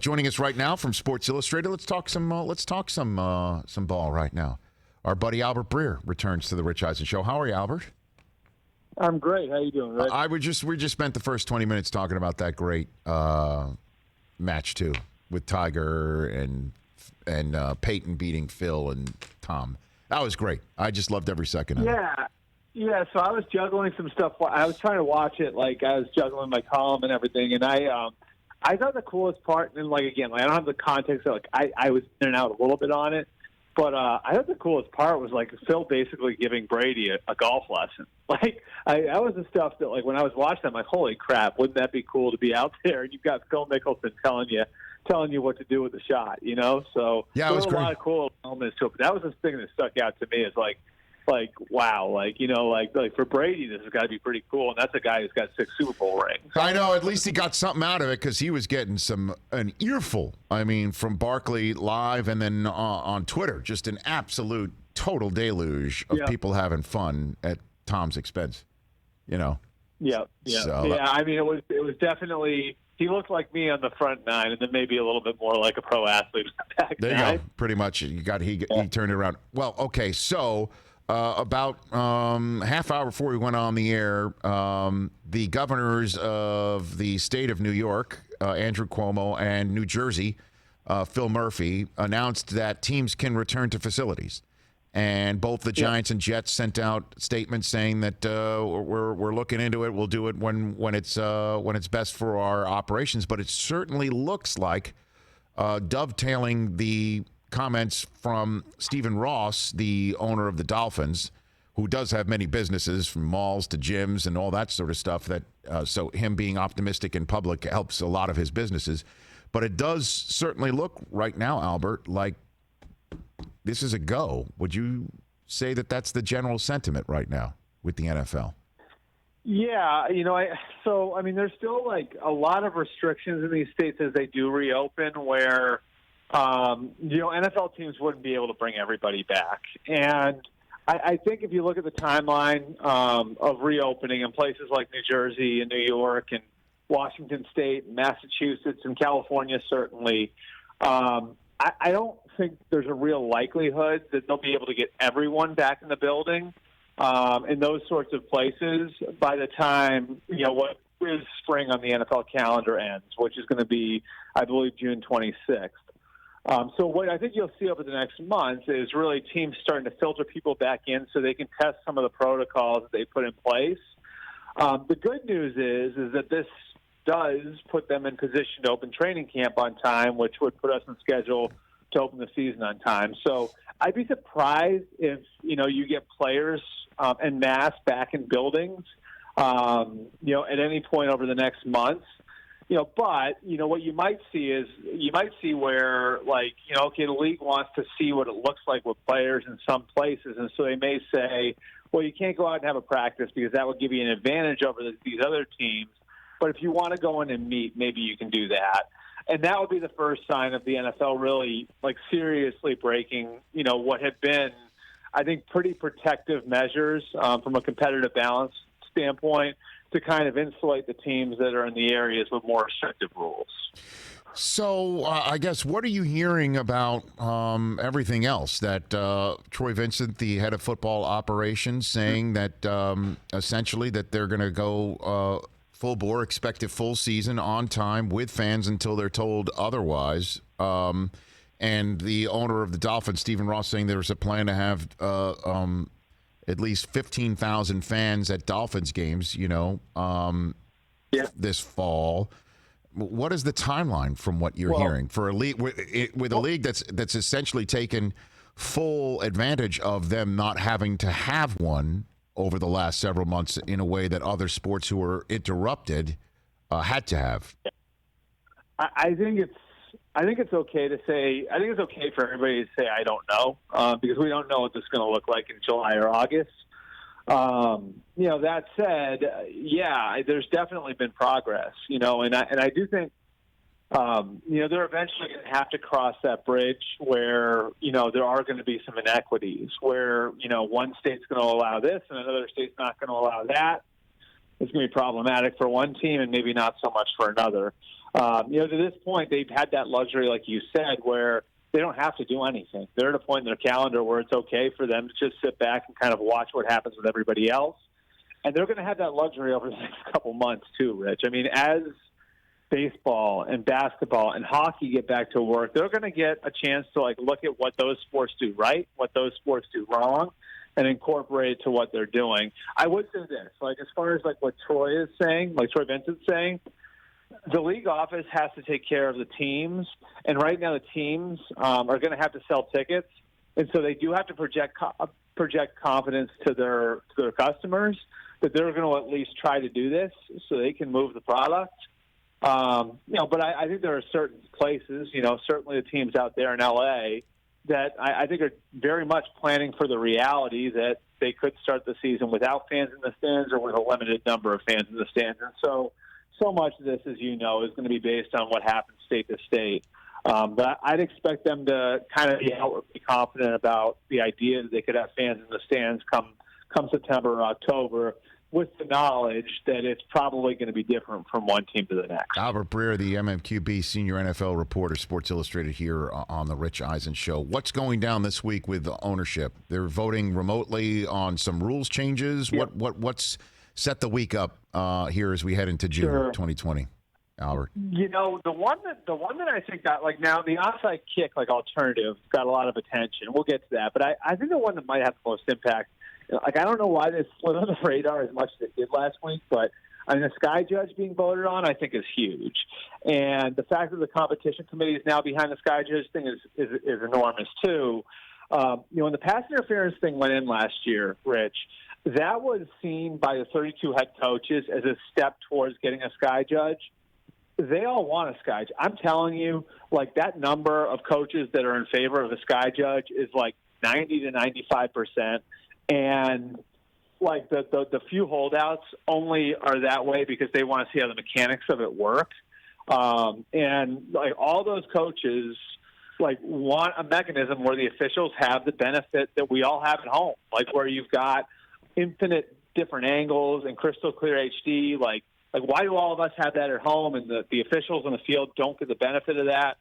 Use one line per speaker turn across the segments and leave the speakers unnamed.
Joining us right now from Sports Illustrated, let's talk some ball right now. Our buddy Albert Breer returns to the Rich Eisen Show. How are you, Albert?
I'm great. How you doing, Rich?
We just spent the first 20 minutes talking about that great match too, with Tiger and Peyton beating Phil and Tom. That was great. I just loved every second of it.
Yeah. So I was juggling some stuff. I was trying to watch it, like I was juggling my column and everything, and I thought the coolest part, and I don't have the context, so I was in and out a little bit on it, but I thought the coolest part was Phil basically giving Brady a golf lesson. That was the stuff that when I was watching, I'm like, holy crap, wouldn't that be cool to be out there and you've got Phil Mickelson telling you what to do with the shot, So
yeah, it was
a lot of cool elements to it. But that was the thing that stuck out to me is wow, for Brady, this has got to be pretty cool. And that's a guy who's got 6 Super Bowl rings.
I know. At least he got something out of it because he was getting an earful. I mean, from Barkley live and then on Twitter, just an absolute total deluge of people having fun at Tom's expense.
Yeah.
So,
yeah. I mean, it was definitely. He looked like me on the front 9, and then maybe a little bit more like a pro athlete on the back 9.
There you go. Pretty much, he turned it around. Well, okay, so. About half hour before we went on the air, the governors of the state of New York, Andrew Cuomo, and New Jersey, Phil Murphy, announced that teams can return to facilities. And both the Giants and Jets sent out statements saying that we're looking into it. We'll do it when it's best for our operations. But it certainly looks like dovetailing the comments from Stephen Ross, the owner of the Dolphins, who does have many businesses from malls to gyms and all that sort of stuff. That so him being optimistic in public helps a lot of his businesses. But it does certainly look right now, Albert, like this is a go. Would you say that that's the general sentiment right now with the NFL?
Yeah, there's still a lot of restrictions in these states as they do reopen where NFL teams wouldn't be able to bring everybody back. And I think if you look at the timeline of reopening in places like New Jersey and New York and Washington State and Massachusetts and California, certainly, I don't think there's a real likelihood that they'll be able to get everyone back in the building in those sorts of places by the time, what is spring on the NFL calendar ends, which is going to be, I believe, June 26th. So what I think you'll see over the next month is really teams starting to filter people back in so they can test some of the protocols that they put in place. The good news is that this does put them in position to open training camp on time, which would put us on schedule to open the season on time. So I'd be surprised if, you get players en masse back in buildings, at any point over the next month. But what you might see where, the league wants to see what it looks like with players in some places. And so they may say, well, you can't go out and have a practice because that would give you an advantage over these other teams. But if you want to go in and meet, maybe you can do that. And that would be the first sign of the NFL really, seriously breaking, what had been, I think, pretty protective measures from a competitive balance standpoint to kind of insulate the teams that are in the areas with more restrictive rules.
So I guess what are you hearing about everything else that Troy Vincent, the head of football operations, saying that essentially that they're going to go full bore, expect a full season on time with fans until they're told otherwise. And the owner of the Dolphins, Stephen Ross, saying there's a plan to have at least 15,000 fans at Dolphins games, this fall. What is the timeline from what you're hearing for a league with a league that's essentially taken full advantage of them not having to have one over the last several months in a way that other sports who were interrupted had to have?
I think it's okay to say. I think it's okay for everybody to say I don't know because we don't know what this is going to look like in July or August. That said, there's definitely been progress. And I do think they're eventually going to have to cross that bridge where there are going to be some inequities where one state's going to allow this and another state's not going to allow that. It's going to be problematic for one team and maybe not so much for another. To this point, they've had that luxury, like you said, where they don't have to do anything. They're at a point in their calendar where it's okay for them to just sit back and kind of watch what happens with everybody else. And they're going to have that luxury over the next couple months too, Rich. I mean, as baseball and basketball and hockey get back to work, they're going to get a chance to look at what those sports do right, what those sports do wrong, and incorporate it to what they're doing. I would say this, as far as what Troy is saying, Troy Vincent's saying, the league office has to take care of the teams, and right now the teams are going to have to sell tickets, and so they do have to project confidence to their customers that they're going to at least try to do this so they can move the product. But I think there are certain places, certainly the teams out there in LA that I think are very much planning for the reality that they could start the season without fans in the stands or with a limited number of fans in the stands. And so much of this, as you know, is going to be based on what happens state to state. But I'd expect them to kind of be confident about the idea that they could have fans in the stands come September or October, with the knowledge that it's probably going to be different from one team to the next.
Albert Breer, the MMQB senior NFL reporter, Sports Illustrated here on the Rich Eisen Show. What's going down this week with the ownership? They're voting remotely on some rules changes.
Yep.
What's set the week up here as we head into June 2020? Albert.
The one that I think got now the onside kick alternative got a lot of attention. We'll get to that, but I think the one that might have the most impact. I don't know why this slid on the radar as much as it did last week, but the Sky Judge being voted on, I think, is huge. And the fact that the competition committee is now behind the Sky Judge thing is enormous, too. When the pass interference thing went in last year, Rich, that was seen by the 32 head coaches as a step towards getting a Sky Judge. They all want a Sky Judge. I'm telling you, that number of coaches that are in favor of the Sky Judge is 90 to 95%. And the few holdouts only are that way because they want to see how the mechanics of it work. And all those coaches want a mechanism where the officials have the benefit that we all have at home, where you've got infinite different angles and crystal clear HD. Why do all of us have that at home and the officials on the field don't get the benefit of that?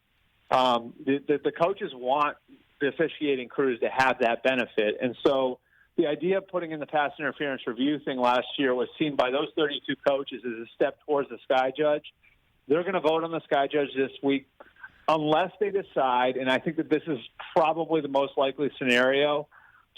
The coaches want the officiating crews to have that benefit. And so the idea of putting in the pass interference review thing last year was seen by those 32 coaches as a step towards the Sky Judge. They're going to vote on the Sky Judge this week unless they decide, and I think that this is probably the most likely scenario,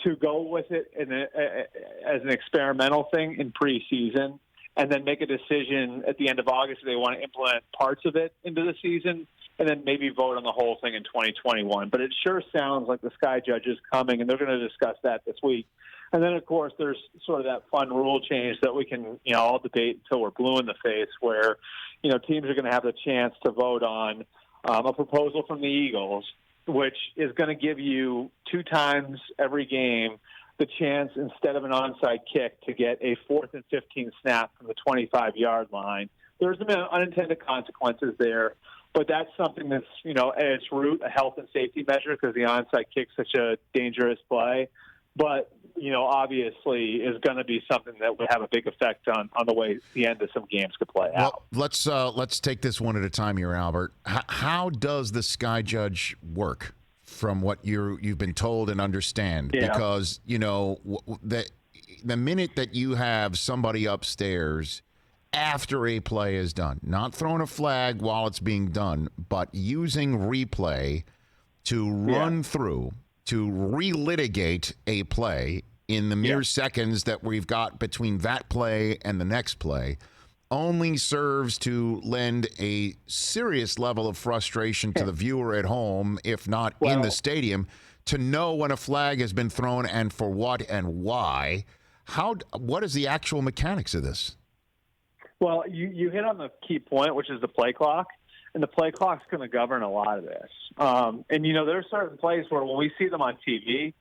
to go with it as an experimental thing in preseason and then make a decision at the end of August if they want to implement parts of it into the season and then maybe vote on the whole thing in 2021. But it sure sounds like the Sky Judge is coming, and they're going to discuss that this week. And then, of course, there's sort of that fun rule change that we can, all debate until we're blue in the face, where, teams are going to have the chance to vote on a proposal from the Eagles, which is going to give you 2 times every game the chance, instead of an onside kick, to get a 4th and 15 snap from the 25-yard line. There's some unintended consequences there, but that's something that's, at its root, a health and safety measure because the onside kick's such a dangerous play. But, obviously is going to be something that would have a big effect on the way the end of some games could play out.
Well, let's take this one at a time here, Albert. How does the Sky Judge work from what you've been told and understand?
Yeah.
Because, the minute that you have somebody upstairs after a play is done, not throwing a flag while it's being done, but using replay to run through, to relitigate a play in the mere seconds that we've got between that play and the next play, only serves to lend a serious level of frustration to the viewer at home, if not in the stadium, to know when a flag has been thrown and for what and why. What is the actual mechanics of this?
Well, you hit on the key point, which is the play clock. And the play clock's going to govern a lot of this. And, there are certain plays where when we see them on TV,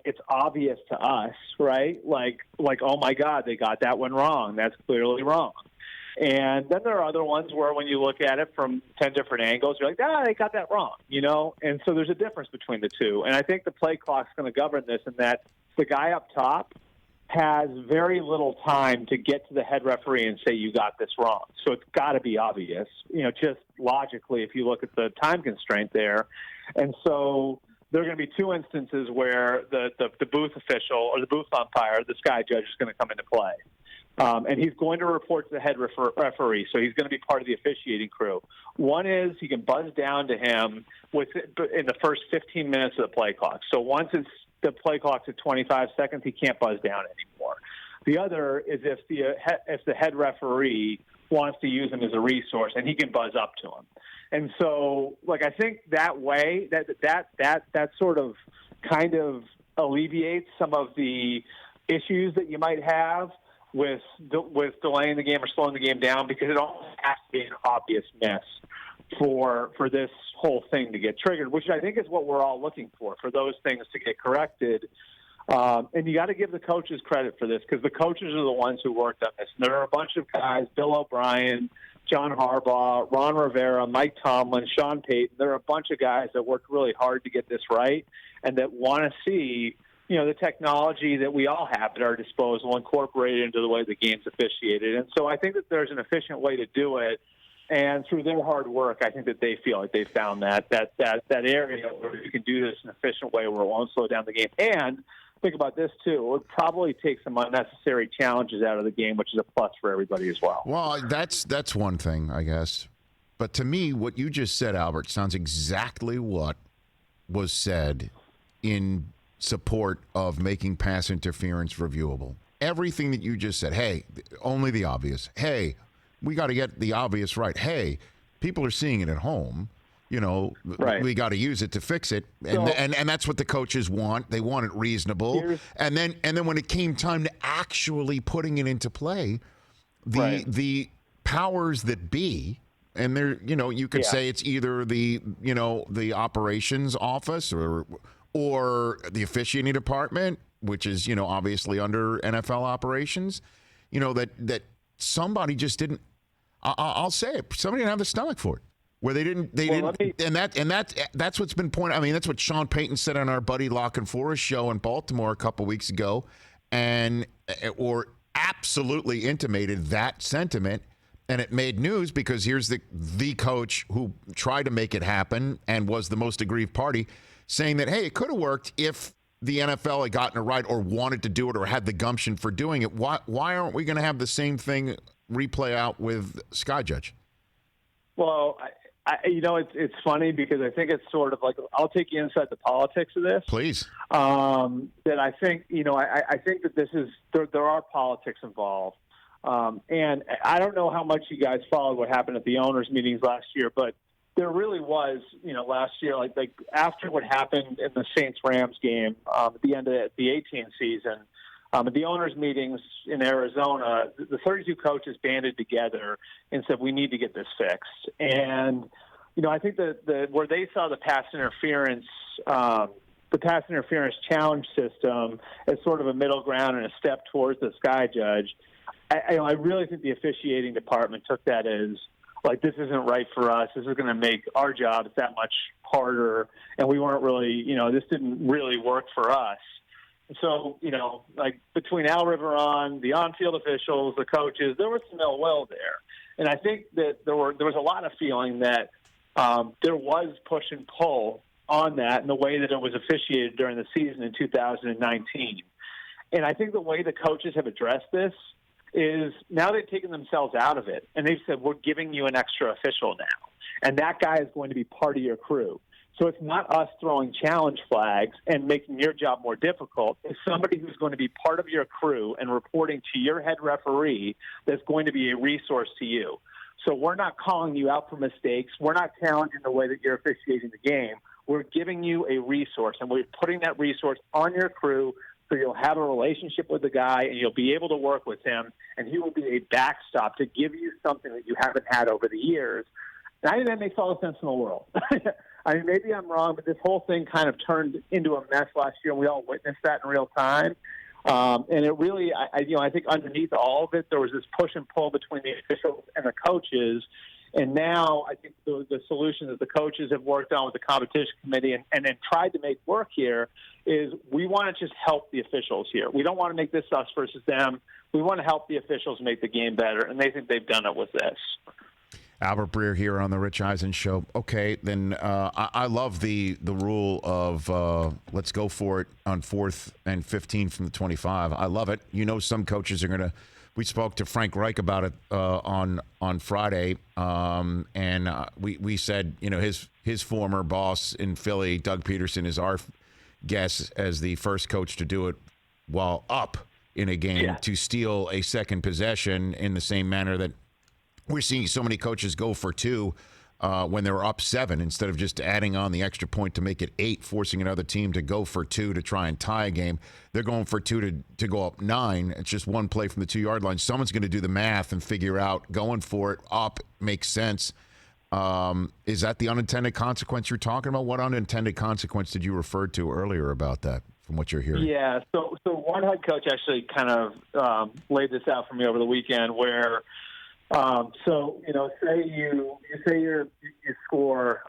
it's obvious to us, right? Like, oh, my God, they got that one wrong. That's clearly wrong. And then there are other ones where when you look at it from 10 different angles, you're like, they got that wrong, And so there's a difference between the two. And I think the play clock's going to govern this in that the guy up top has very little time to get to the head referee and say, you got this wrong. So it's got to be obvious, just logically, if you look at the time constraint there. And so there are going to be two instances where the booth official or the booth umpire, the sky judge, is going to come into play. And he's going to report to the head referee, so he's going to be part of the officiating crew. One is he can buzz down to him in the first 15 minutes of the play clock. So once the play clock's at 25 seconds, he can't buzz down anymore. The other is if the head referee wants to use him as a resource, and he can buzz up to him. And so, I think that way, that sort of kind of alleviates some of the issues that you might have with delaying the game or slowing the game down, because it almost has to be an obvious miss for this whole thing to get triggered, which I think is what we're all looking for those things to get corrected. And you got to give the coaches credit for this, because the coaches are the ones who worked on this. And there are a bunch of guys, Bill O'Brien, John Harbaugh, Ron Rivera, Mike Tomlin, Sean Payton. There are a bunch of guys that worked really hard to get this right and that want to see the technology that we all have at our disposal incorporated into the way the game's officiated. And so I think that there's an efficient way to do it. And through their hard work, I think that they feel like they've found that area where you can do this in an efficient way where it won't slow down the game. And think about this, too. It would probably take some unnecessary challenges out of the game, which is a plus for everybody as well.
Well, that's one thing, I guess. But to me, what you just said, Albert, sounds exactly what was said in support of making pass interference reviewable. Everything that you just said, hey, only the obvious. Hey, we got to get the obvious right. Hey, people are seeing it at home.
Right.
We got to use it to fix it, and that's what the coaches want. They want it reasonable, and then when it came time to actually putting it into play, the powers that be, and there, you could say it's either the operations office or the officiating department, which is obviously under NFL operations, that somebody just didn't. I'll say it. Somebody didn't have the stomach for it. Where they didn't, that's what's been pointed. I mean, that's what Sean Payton said on our Buddy Lock and Forrest show in Baltimore a couple weeks ago, or absolutely intimated that sentiment, and it made news because here's the coach who tried to make it happen and was the most aggrieved party, saying that, hey, it could have worked if the NFL had gotten it right or wanted to do it or had the gumption for doing it. Why aren't we going to have the same thing replay out with Sky Judge?
Well, it's funny because I think it's sort of like, I'll take you inside the politics of this.
Please.
That I think, I think that this is, there are politics involved. And I don't know how much you guys followed what happened at the owners' meetings last year, but there really was, last year, like after what happened in the Saints-Rams game at the end of the 18 season, at the owners' meetings in Arizona, the 32 coaches banded together and said, we need to get this fixed. And, I think that where they saw the pass interference challenge system as sort of a middle ground and a step towards the sky judge, I really think the officiating department took that as, like, this isn't right for us. This is going to make our jobs that much harder. And we weren't really, this didn't really work for us. So, like between Al Riveron, the on-field officials, the coaches, there was some ill will there. And I think that there was a lot of feeling that there was push and pull on that in the way that it was officiated during the season in 2019. And I think the way the coaches have addressed this is now they've taken themselves out of it, and they've said, we're giving you an extra official now, and that guy is going to be part of your crew. So it's not us throwing challenge flags and making your job more difficult. It's somebody who's going to be part of your crew and reporting to your head referee that's going to be a resource to you. So we're not calling you out for mistakes. We're not challenging the way that you're officiating the game. We're giving you a resource, and we're putting that resource on your crew so you'll have a relationship with the guy and you'll be able to work with him, and he will be a backstop to give you something that you haven't had over the years. And I think that makes all the sense in the world. I mean, maybe I'm wrong, but this whole thing kind of turned into a mess last year, and we all witnessed that in real time. And it really, I think underneath all of it, there was this push and pull between the officials and the coaches. And now I think the solution that the coaches have worked on with the competition committee and then tried to make work here is we want to just help the officials here. We don't want to make this us versus them. We want to help the officials make the game better, and they think they've done it with this.
Albert Breer here on the Rich Eisen Show. Okay, then I love the rule of let's go for it on 4th and 15 from the 25. I love it. You know, some coaches are going to. We spoke to Frank Reich about it on Friday, and we said, you know, his former boss in Philly, Doug Peterson, is our guess as the first coach to do it while up in a game to steal a second possession in the same manner that we're seeing so many coaches go for 2 when they were up 7 instead of just adding on the extra point to make it 8, forcing another team to go for 2 to try and tie a game. They're going for 2 to go up 9. It's just one play from the 2-yard line. Someone's going to do the math and figure out going for it up makes sense. Is that the unintended consequence you're talking about? What unintended consequence did you refer to earlier about that from what you're hearing?
Yeah, so one head coach actually kind of laid this out for me over the weekend where so, you know, say you score,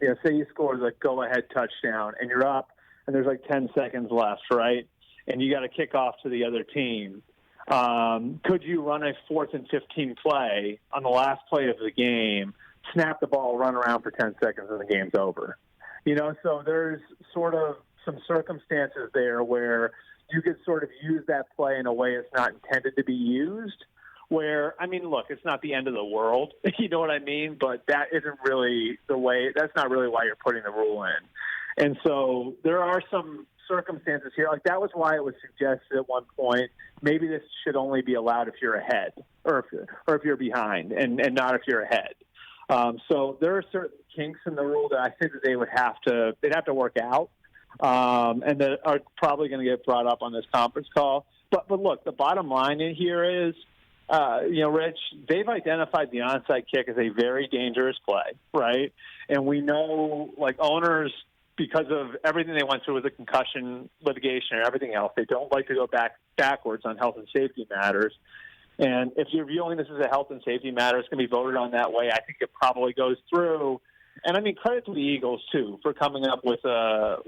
say you score the go-ahead touchdown and you're up and there's like 10 seconds left, right? And you got to kick off to the other team. Could you run a 4th and 15 play on the last play of the game, snap the ball, run around for 10 seconds, and the game's over? You know, so there's sort of some circumstances there where you could sort of use that play in a way it's not intended to be used. Where, I mean, look, it's not the end of the world, you know what I mean? But that isn't really the way, that's not really why you're putting the rule in. And so there are some circumstances here. Like that was why it was suggested at one point, maybe this should only be allowed if you're ahead or if you're behind and not if you're ahead. So there are certain kinks in the rule that I think that they'd have to work out and that are probably going to get brought up on this conference call. But look, the bottom line in here is, you know, Rich, they've identified the onside kick as a very dangerous play, right? And we know, like, owners, because of everything they went through with the concussion litigation and everything else, they don't like to go backwards on health and safety matters. And if you're viewing this as a health and safety matter, it's going to be voted on that way. I think it probably goes through. And I mean, credit to the Eagles too for coming up with a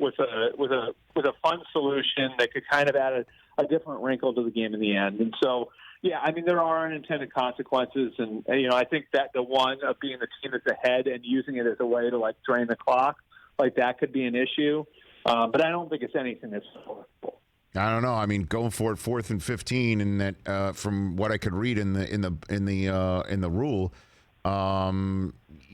fun solution that could kind of add a different wrinkle to the game in the end. And so, yeah, I mean, there are unintended consequences, and you know, I think that the one of being the team that's ahead and using it as a way to like drain the clock, like that could be an issue. But I don't think it's anything that's horrible.
I don't know. I mean, going for it 4th and 15, and that from what I could read in the rule,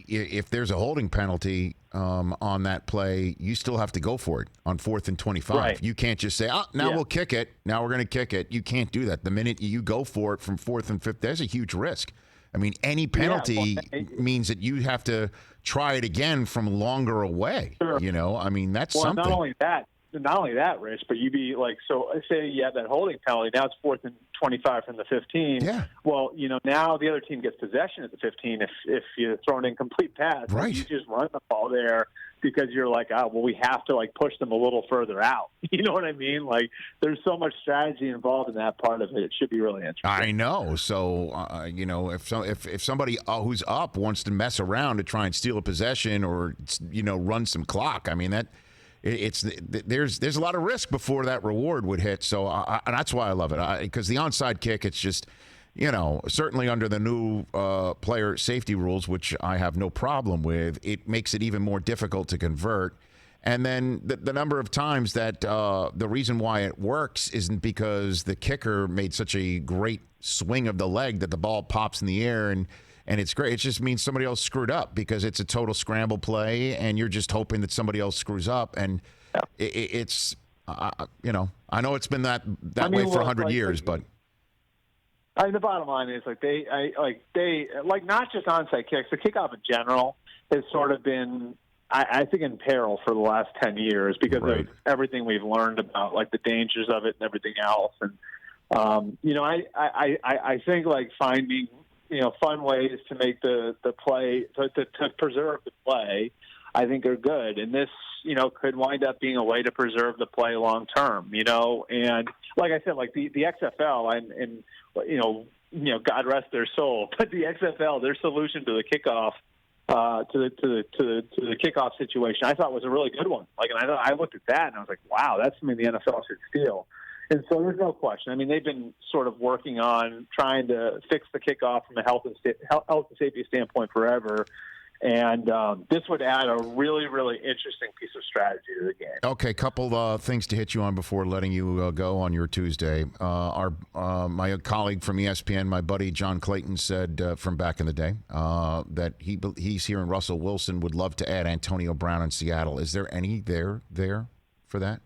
if there's a holding penalty on that play, you still have to go for it on 4th and 25.
Right.
You can't just say, we'll kick it. Now we're going to kick it. You can't do that. The minute you go for it from 4th and 5th, there's a huge risk. I mean, any penalty means that you have to try it again from longer away.
Sure.
You know, I mean, that's something.
Not only that, Rich, but you'd be like, so say you have that holding penalty. Now it's 4th and 25 from the 15.
Yeah.
Well, you know, now the other team gets possession at the 15 if you throw an incomplete pass.
Right.
You just run the ball there because you're like, we have to like push them a little further out. You know what I mean? Like, there's so much strategy involved in that part of it. It should be really interesting.
I know. So, you know, if somebody who's up wants to mess around to try and steal a possession or, you know, run some clock, I mean, there's a lot of risk before that reward would hit. So and that's why I love it, because the onside kick, it's just, you know, certainly under the new player safety rules, which I have no problem with, it makes it even more difficult to convert. And then the number of times that the reason why it works isn't because the kicker made such a great swing of the leg that the ball pops in the air and it's great. It just means somebody else screwed up because it's a total scramble play, and you're just hoping that somebody else screws up. And it's, you know, I know it's been that way for 100 years, but.
I mean, the bottom line is they not just onside kicks, the kickoff in general has sort of been, I think, in peril for the last 10 years because of everything we've learned about like the dangers of it and everything else. And you know, I think like finding, you know, fun ways to make the play to preserve the play, I think are good. And this, you know, could wind up being a way to preserve the play long term, you know. And like I said, like the XFL and you know, God rest their soul. But the XFL, their solution to the kickoff, to the kickoff situation, I thought was a really good one. And I looked at that and I was like, wow, that's something the NFL should steal. And so there's no question. I mean, they've been sort of working on trying to fix the kickoff from a health and safety standpoint forever. And this would add a really, really interesting piece of strategy to the game.
Okay, couple things to hit you on before letting you go on your Tuesday. My colleague from ESPN, my buddy John Clayton, said from back in the day that he's hearing Russell Wilson would love to add Antonio Brown in Seattle. Is there any there for that?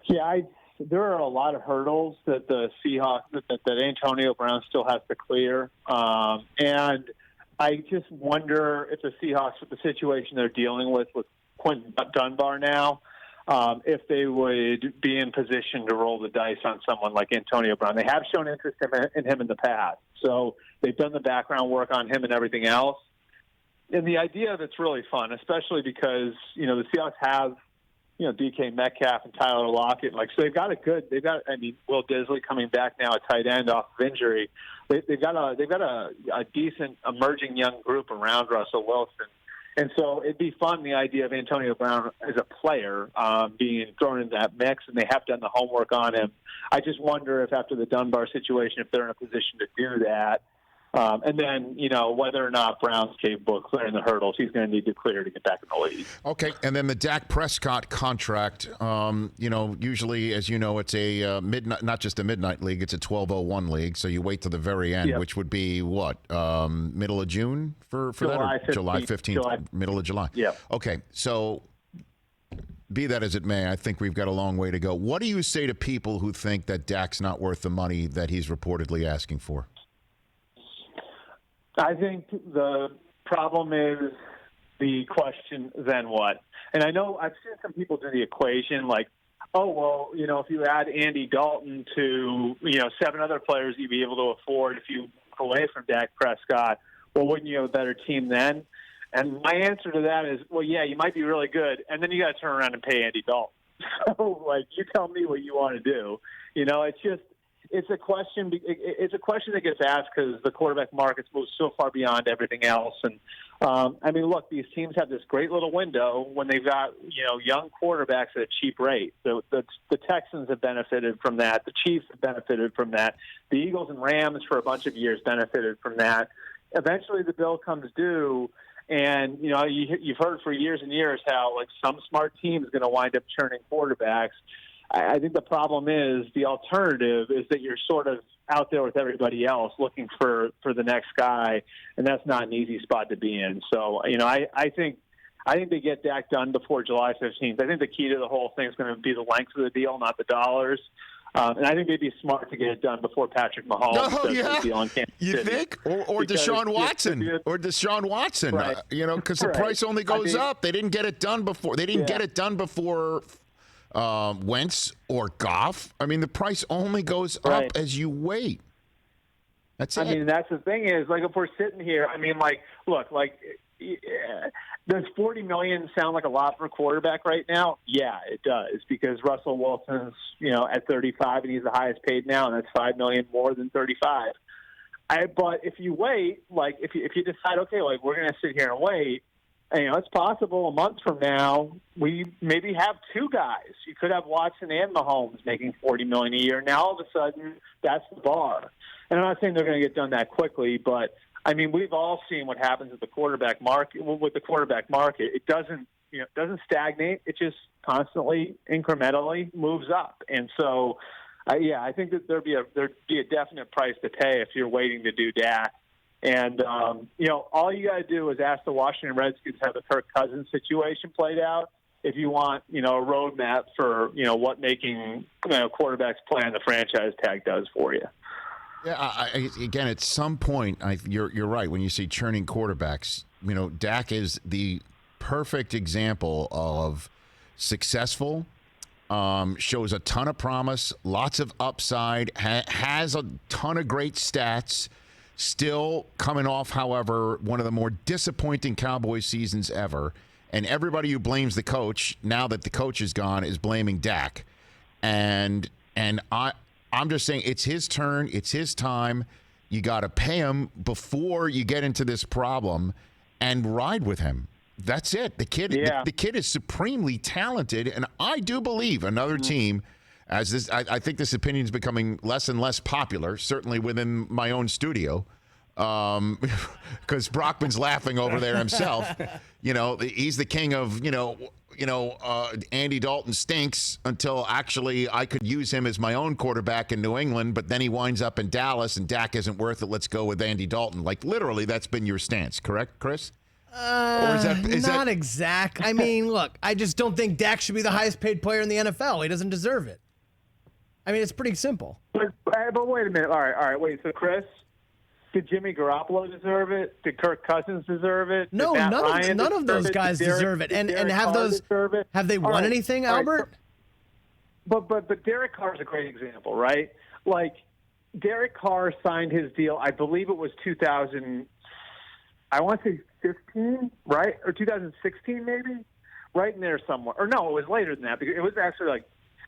Yeah, there are a lot of hurdles that the Seahawks, that Antonio Brown still has to clear. And I just wonder if the Seahawks, with the situation they're dealing with Quentin Dunbar now, if they would be in position to roll the dice on someone like Antonio Brown. They have shown interest in him in the past. So they've done the background work on him and everything else. And the idea of it's really fun, especially because, the Seahawks have, DK Metcalf and Tyler Lockett. So they've got Will Disley coming back now at tight end off of injury. They've got a decent emerging young group around Russell Wilson. And so it'd be fun, the idea of Antonio Brown as a player being thrown in that mix, and they have done the homework on him. I just wonder if after the Dunbar situation, if they're in a position to do that. And then, whether or not Brown's capable of clearing the hurdles, he's going to need to clear to get back in the league.
Okay, and then the Dak Prescott contract, usually, as you know, it's a midnight, not just a midnight league, it's a 12:01 league, so you wait till the very end,
Yep.
which would be what, middle of June for
July
that? Or July 15th, middle of July.
Yeah.
Okay, so be that as it may, I think we've got a long way to go. What do you say to people who think that Dak's not worth the money that he's reportedly asking for?
I think the problem is the question, then what? And I know I've seen some people do the equation like, if you add Andy Dalton to, 7 other players you'd be able to afford if you walk away from Dak Prescott, well, wouldn't you have a better team then? And my answer to that is, well, yeah, you might be really good, and then you got to turn around and pay Andy Dalton. So, you tell me what you want to do. It's a question. It's a question that gets asked because the quarterback market's moved so far beyond everything else. And look, these teams have this great little window when they've got young quarterbacks at a cheap rate. So the Texans have benefited from that. The Chiefs have benefited from that. The Eagles and Rams for a bunch of years benefited from that. Eventually, the bill comes due. And, you've heard for years and years how, some smart team is going to wind up churning quarterbacks. I think the problem is the alternative is that you're sort of out there with everybody else looking for the next guy, and that's not an easy spot to be in. So, I think they get Dak done before July 15th. I think the key to the whole thing is going to be the length of the deal, not the dollars. And I think they'd be smart to get it done before Patrick Mahomes does his deal in Kansas City.
You think? Or Deshaun Watson. Or Deshaun Watson.
Right.
Because the price only goes up. They didn't get it done before. They didn't get it done before Wentz or Goff. The price only goes up as you wait. That's it.
That's the thing is, if we're sitting here, look, does $40 million sound like a lot for a quarterback right now? Yeah, it does, because Russell Wilson's, at 35 and he's the highest paid now, and that's $5 million more than 35. But if you wait, if you decide, okay, we're going to sit here and wait, and, it's possible a month from now we maybe have 2 guys. You could have Watson and Mahomes making $40 million a year. Now all of a sudden that's the bar. And I'm not saying they're going to get done that quickly, but we've all seen what happens with the quarterback market. It doesn't stagnate. It just constantly, incrementally moves up. And so, I think that there'd be a definite price to pay if you're waiting to do Dak. And, all you got to do is ask the Washington Redskins how the Kirk Cousins situation played out if you want, a roadmap for, what making quarterbacks play on the franchise tag does for you.
Yeah, again, at some point, you're right. When you see churning quarterbacks, Dak is the perfect example of successful, shows a ton of promise, lots of upside, has a ton of great stats, still coming off, however, one of the more disappointing Cowboys seasons ever. And everybody who blames the coach, now that the coach is gone, is blaming Dak. And I'm just saying it's his turn. It's his time. You got to pay him before you get into this problem and ride with him. That's it. The kid is supremely talented, and I do believe another team, as this, I think this opinion is becoming less and less popular, certainly within my own studio, because Brockman's laughing over there himself. He's the king of Andy Dalton stinks until actually I could use him as my own quarterback in New England, but then he winds up in Dallas and Dak isn't worth it. Let's go with Andy Dalton. Like literally, that's been your stance, correct, Chris?
Or is that exact? I mean, look, I just don't think Dak should be the highest paid player in the NFL. He doesn't deserve it. I mean, it's pretty simple.
But wait a minute. All right. Wait. So, Chris, did Jimmy Garoppolo deserve it? Did Kirk Cousins deserve it?
No, none of those guys deserve it. And have they won anything, Albert?
But Derek Carr is a great example, right? Like Derek Carr signed his deal. I believe it was 2000. I want to say 15, right? Or 2016 maybe? Right in there somewhere. Or no, it was later than that because it was actually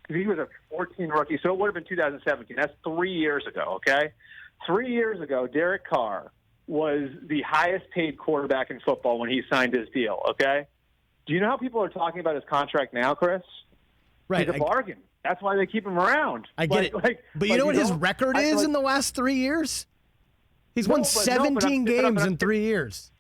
he was a 14 rookie, so it would have been 2017. That's 3 years ago, okay? 3 years ago, Derek Carr was the highest paid quarterback in football when he signed his deal, okay? Do you know how people are talking about his contract now, Chris?
Right.
He's a bargain. That's why they keep him around.
I get it. But you know what his record is in the last 3 years? He's won 17 games in 3 years.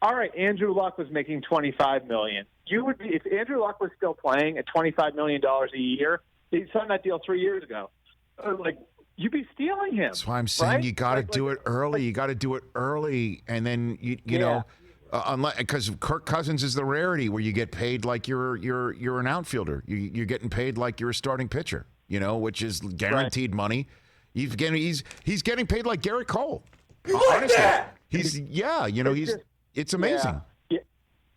All right, Andrew Luck was making $25 million. You would be if Andrew Luck was still playing at $25 million a year. He signed that deal 3 years ago. You'd be stealing him.
That's why I'm saying
right?
you got to do it early. You got to do it early, and then you know, unless because Kirk Cousins is the rarity where you get paid like you're an outfielder. You're getting paid like you're a starting pitcher. Which is guaranteed money. He's getting paid like Garrett Cole. Honestly, it's amazing.
Yeah.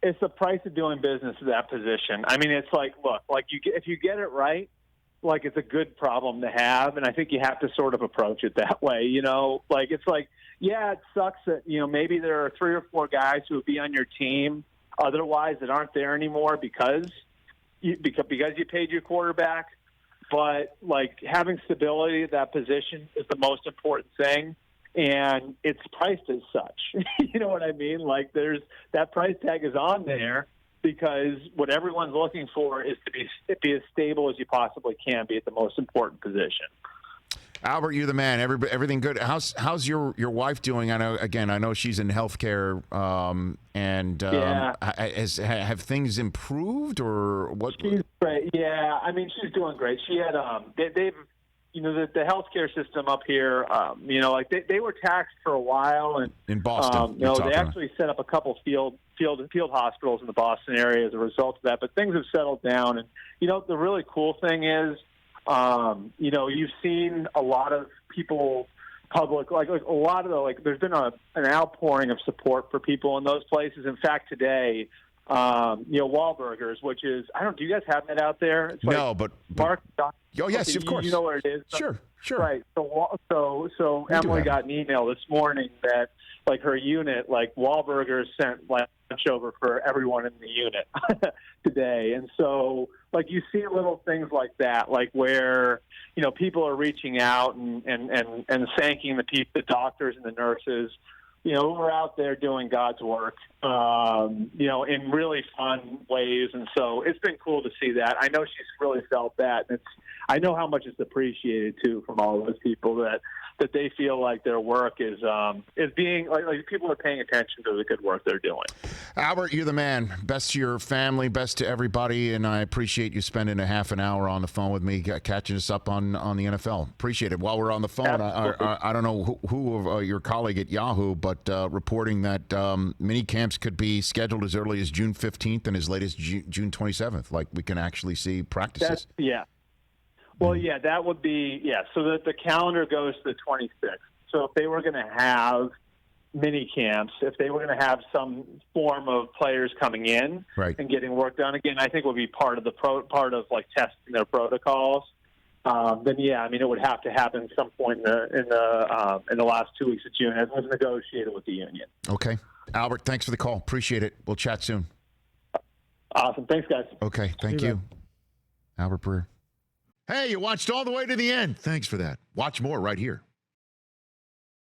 It's the price of doing business at that position. I mean, it's if you get it right, it's a good problem to have, and I think you have to sort of approach it that way. It sucks that maybe there are 3 or 4 guys who would be on your team otherwise that aren't there anymore because you paid your quarterback. But having stability at that position is the most important thing, and it's priced as such. You know what I mean? There's that price tag is on there because what everyone's looking for is to be as stable as you possibly can be at the most important position.
Albert, you're the man. Everything good? How's your wife doing? I know she's in healthcare, have things improved or what?
She's great. Yeah, I mean she's doing great. She had they've the healthcare system up here. They were taxed for a while, and
in Boston,
they actually set up a couple field hospitals in the Boston area as a result of that. But things have settled down, and the really cool thing is. You've seen a lot of people, public, a lot of there's been an outpouring of support for people in those places. In fact, today, Wahlburgers, which is, do you guys have that out there? It's
no, but
Mark.
Oh, yes, of course.
You know where it is?
Sure.
Right. So Emily got an email this morning that, her unit, Wahlburgers sent lunch over for everyone in the unit today. And so, you see little things like that, where, people are reaching out and thanking the doctors and the nurses, who are out there doing God's work, in really fun ways. And so it's been cool to see that. I know she's really felt that. And I know how much it's appreciated, too, from all those people that they feel like their work is being people are paying attention to the good work they're doing.
Albert, you're the man. Best to your family, best to everybody, and I appreciate you spending a half an hour on the phone with me, catching us up on the NFL. Appreciate it. While we're on the phone, I don't know who of your colleague at Yahoo, but reporting that mini camps could be scheduled as early as June 15th and as late as June 27th. We can actually see practices.
Well, that would be, so that the calendar goes to the 26th. So if they were going to have mini camps, if they were going to have some form of players coming in and getting work done, again, I think would be part of testing their protocols. Then it would have to happen at some point in the last 2 weeks of June, as was negotiated with the union.
Okay, Albert, thanks for the call. Appreciate it. We'll chat soon.
Awesome. Thanks, guys.
Okay, thank you. Albert Breer. Hey, you watched all the way to the end. Thanks for that. Watch more right here.